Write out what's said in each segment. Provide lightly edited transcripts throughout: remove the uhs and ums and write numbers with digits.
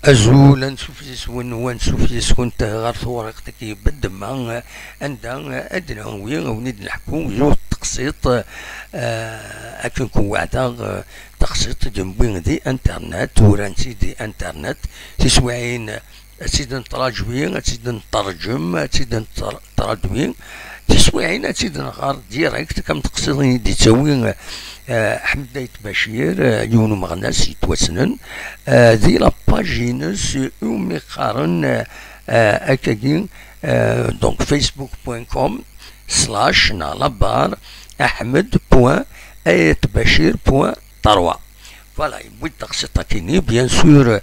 أزول نشوف يسون ونشوف يسون غير ورقتك يبد مع عندها أدنى وين ونيد نحكو زوج تقسيط أكن كوعدا تقسيط جنبين دي انترنت ورانسي دي انترنت تسوعين تسيد نتراجوين تسيد نترجم تسيد نتراجوين تسوعين تسيد نغار ديريكت كم تقسيطين دي تسوين أحمد دايت بشير يونو مغناس يتوسنن ذي لاباجينس يومي قارن أكاكين دونك facebook.com/نالبار أحمد بوان آيت بشير بوان طروة فوالا يبوي تقسيطا كيني بيان سور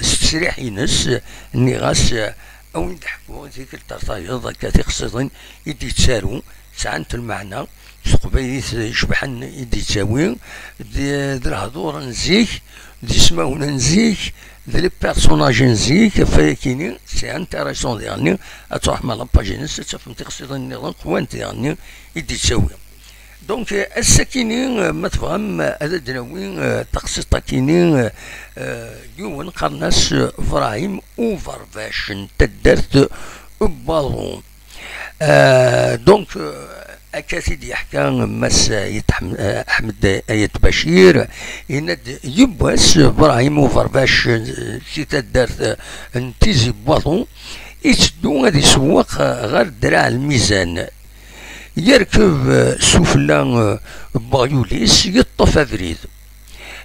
سريح ينس ني غاس أو يضحكو ذيك الترطايض كاتي قصيدين يدي تسارو سعنت المعنى سقبيت يشبحن يدي تساوي ذي الهضور نزيك ذي سماونا نزيك ذي لي بيرسوناج نزيك فاكيني سي انتيريسون ديالني اتروح مع لاباجينس تفهم تقصد النظام قوان ديالني يدي تساوي دونك السكيني ما تفهم هذا دناوي تقسيط كيني يون قرناس فرايم اوفر باش تدرت بالون دونك أكاسيد يحكى مس أحمد آيت بشير يند يبوس إبراهيم وفرباش سيتا دارت انتيزي بواطو يتدو غادي يسوق غير دراع الميزان يركب سفلان بايوليس يطف افريد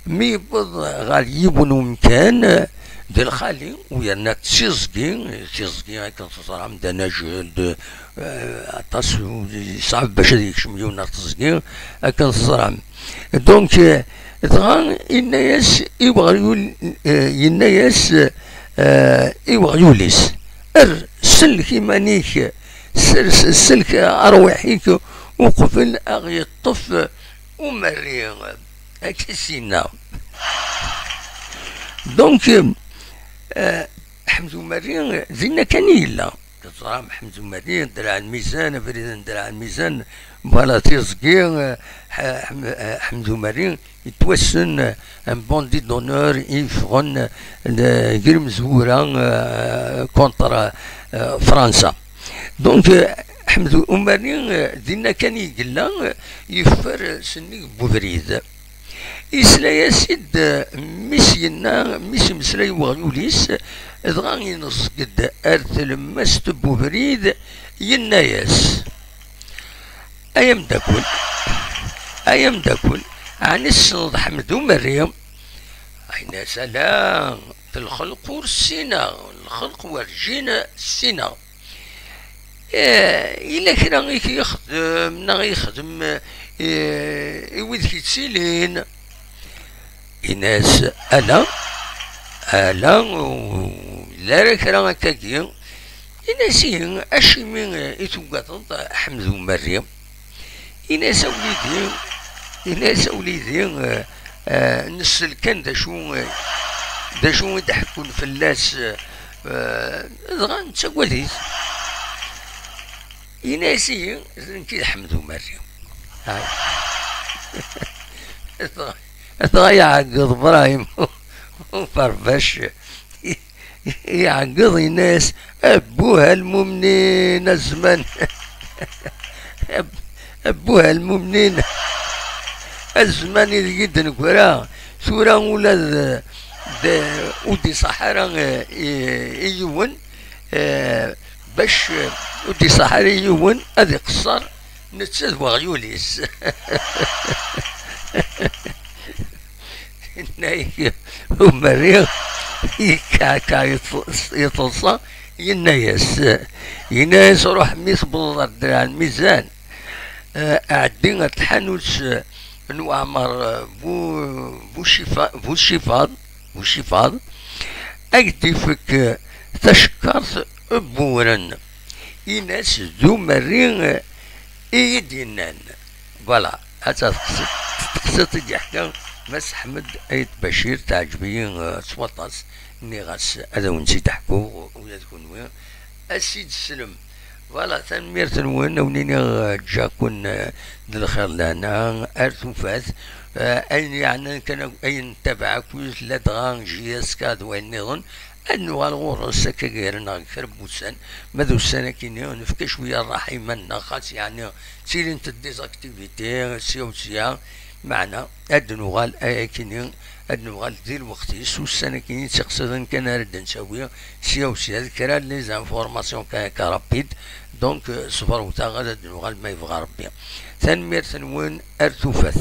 مي يبض غادي يبنو مكان دي الخالي ويانا تشيزكي هاكا تصرا عندنا جلد عطاس صعب باش يكشميونا تزكي هاكا تصرا دونك دغا الناس يبغيو الناس يبغيوليس سلك مانيك سلك أرواحيك وقفل أغي الطف ومريغ أكسينا دونك حمزو مريم زينا كان يلا كترام حمزو مريم درع الميزان فريد درع الميزان فوالا تيزكي حمزو مريم يتوسن ان بوندي دونور يفغن غير مزورا كونتر فرنسا دونك حمزو مريم زينا كان يقلا يفر سني بوفريد إسلا ياسد ميسينا ميسي مسلاي وغيوليس دغا ينصقد أرثل مست بوفريد يناياس أيام داكل عن السنض حمدو مريم أين سلام في الخلق والسينا الخلق ورجينا السينا إلا كنا غيك يخدم ويد كيتسيلين الناس الا لا راك راه هكاكي الناس اشمي يتوقطط حمد ومريم الناس وليدي نسل كان دا شو يضحكون في الناس دغا نتا وليد الناس كي حمد ومريم هاي يعقد ابراهيم وفرفش يعقد الناس ابوها المؤمنين الزمان ابوها المؤمنين الزمان اللي جدا نقرا سورة ولاد ودي صحراء يون باش ودي صحراء يون هذي قصر نتسد وغيوليس نايك ومريض يكاكا يتصا ينايس روح ميس بالضرب درع الميزان قاعدين تحنوش نوعمر بوشيفاض اكدي فيك تشكرت بورن يناس ذو مريض ايدينان فوالا هذا قصة الحكاية مس حمد آيت بشير تعجبين سوطاس ني غاس هذا ونسي تحكو ولا تكون وين السيد السلم فوالا تنمير نون ونيني جاكون الخير لنا ارتفات اين يعني كان اين تبع كويس لا دغان جياس كاد وين نظن انه غالغور سكا غيرنا كربوسان ماذا السنه كيني نفك شويه راح يمنا خاص يعني سيلنت ديزاكتيفيتي سيا معنا ادنو غال كيني ادنو غال دير وقتيس والسنه كيني تقصد كان رد نسوي سيا ذكرى لي زانفورماسيون كرابيد دونك صفر وتا غادا ادنو غال ما يبغى ربي تنمير تنوين ارتوفات